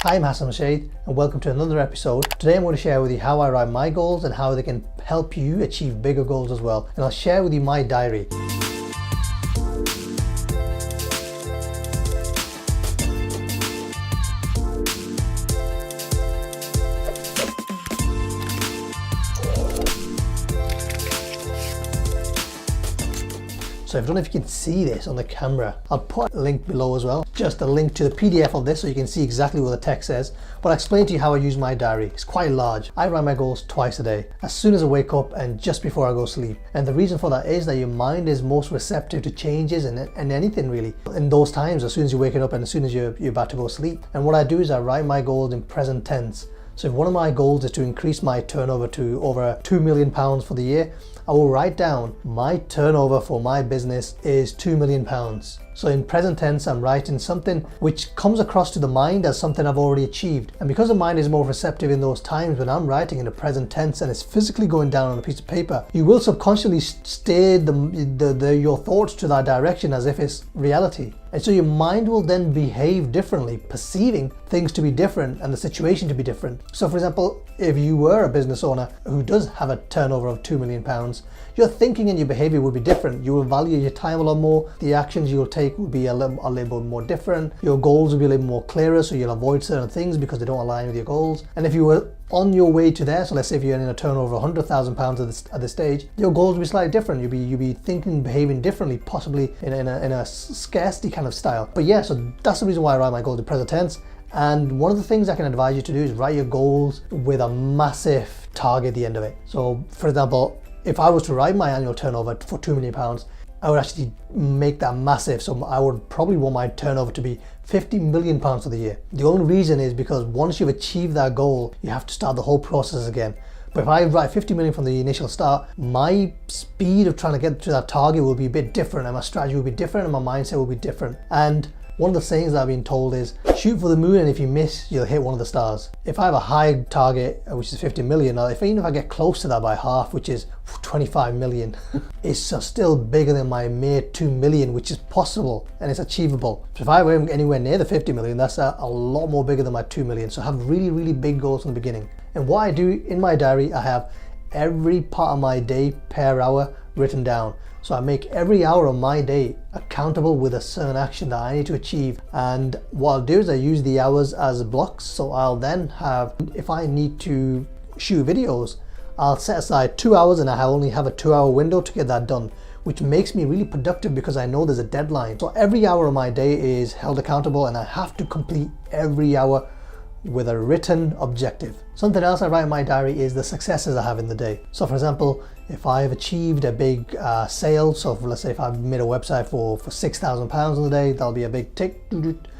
Hi, I'm Hassan and welcome to another episode. Today I'm going to share with you how I write my goals and how they can help you achieve bigger goals as well. And I'll share with you my diary. So I don't know if you can see this on the camera. I'll put a link below as well. Just a link to the PDF of this so you can see exactly what the text says. But I'll explain to you how I use my diary. It's quite large. I write my goals twice a day, as soon as I wake up and just before I go to sleep. And the reason for that is that your mind is most receptive to changes and anything really. In those times, as soon as you're waking up and as soon as you're about to go to sleep. And what I do is I write my goals in present tense. So if one of my goals is to increase my turnover to over £2 million for the year, I will write down my turnover for my business is £2 million. So in present tense, I'm writing something which comes across to the mind as something I've already achieved. And because the mind is more receptive in those times when I'm writing in the present tense and it's physically going down on a piece of paper, you will subconsciously steer your thoughts to that direction as if it's reality. And so your mind will then behave differently, perceiving things to be different and the situation to be different. So for example, if you were a business owner who does have a turnover of £2 million, your thinking and your behavior will be different. You will value your time a lot more. The actions you'll take will be a little bit more different. Your goals will be a little more clearer, so you'll avoid certain things because they don't align with your goals. And if you were on your way to there, so let's say if you're in a turnover of £100,000 at this stage, your goals will be slightly different. You'll be thinking and behaving differently, possibly in a scarcity kind of style. But yeah, so that's the reason why I write my goals in present tense. And one of the things I can advise you to do is write your goals with a massive target at the end of it. So for example, if I was to write my annual turnover for £2 million, I would actually make that massive. So I would probably want my turnover to be £50 million for the year. The only reason is because once you've achieved that goal, you have to start the whole process again. But if I write 50 million from the initial start, my speed of trying to get to that target will be a bit different, and my strategy will be different, and my mindset will be different. And one of the sayings that I've been told is shoot for the moon, and if you miss, you'll hit one of the stars. If I have a high target, which is 50 million, even if I get close to that by half, which is 25 million, it's still bigger than my mere 2 million, which is possible and it's achievable. So if I were anywhere near the 50 million, that's a lot more bigger than my 2 million. So I have really, really big goals from the beginning. And what I do in my diary, I have every part of my day per hour written down. So I make every hour of my day accountable with a certain action that I need to achieve. And what I'll do is I use the hours as blocks. So I'll then have, if I need to shoot videos, I'll set aside 2 hours and I only have a 2-hour window to get that done, which makes me really productive because I know there's a deadline. So every hour of my day is held accountable and I have to complete every hour with a written objective. Something else I write in my diary is the successes I have in the day. So for example, if I've achieved a big sale, so let's say if I've made a website for £6,000 in the day, that'll be a big tick.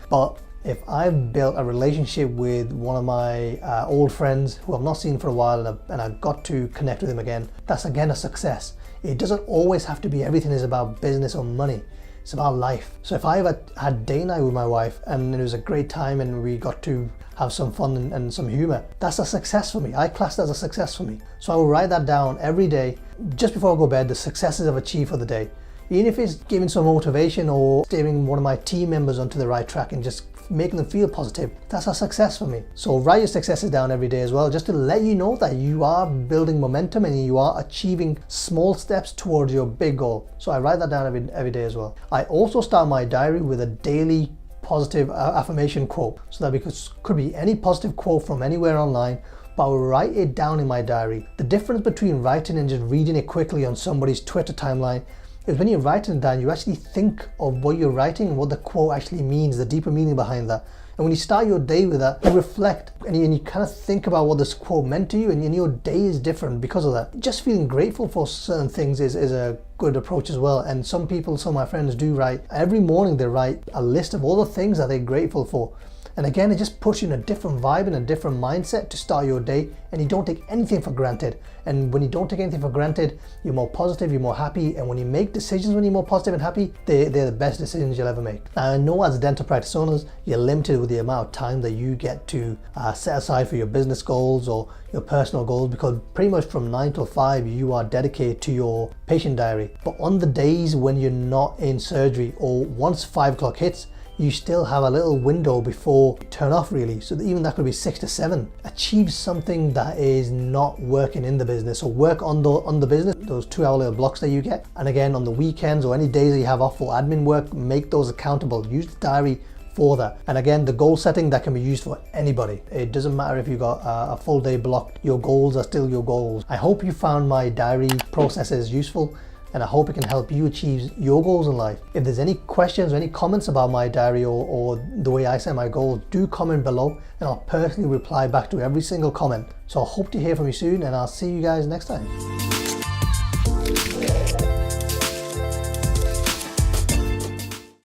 But if I've built a relationship with one of my old friends who I've not seen for a while and I got to connect with him again, that's again a success. It doesn't always have to be everything is about business or money. It's about life. So if I had date night with my wife and it was a great time and we got to have some fun and some humor, that's a success for me. I class that as a success for me. So I will write that down every day, just before I go to bed, the successes I've achieved for the day. Even if it's giving some motivation or steering one of my team members onto the right track and just making them feel positive, that's a success for me. So write your successes down every day as well, just to let you know that you are building momentum and you are achieving small steps towards your big goal. So I write that down every day as well. I also start my diary with a daily positive affirmation quote. So that could be any positive quote from anywhere online, but I will write it down in my diary. The difference between writing and just reading it quickly on somebody's Twitter timeline is when you're writing it down, you actually think of what you're writing and what the quote actually means, the deeper meaning behind that. And when you start your day with that, you reflect and you kind of think about what this quote meant to you, and your day is different because of that. Just feeling grateful for certain things is a good approach as well. And some of my friends do write, every morning they write a list of all the things that they're grateful for. And again, it just puts you in a different vibe and a different mindset to start your day, and you don't take anything for granted. And when you don't take anything for granted, you're more positive, you're more happy, and when you make decisions when you're more positive and happy, they're the best decisions you'll ever make. Now, I know as dental practice owners, you're limited with the amount of time that you get to set aside for your business goals or your personal goals, because pretty much from 9 till 5 you are dedicated to your patient diary. But on the days when you're not in surgery, or once 5 o'clock hits, you still have a little window before you turn off really. So that even that could be 6 to 7. Achieve something that is not working in the business. So work on the business, those 2-hour little blocks that you get. And again, on the weekends or any days that you have off for admin work, make those accountable. Use the diary for that. And again, the goal setting, that can be used for anybody. It doesn't matter if you've got a full day blocked, your goals are still your goals. I hope you found my diary processes useful, and I hope it can help you achieve your goals in life. If there's any questions or any comments about my diary or the way I set my goals, do comment below and I'll personally reply back to every single comment. So I hope to hear from you soon, and I'll see you guys next time.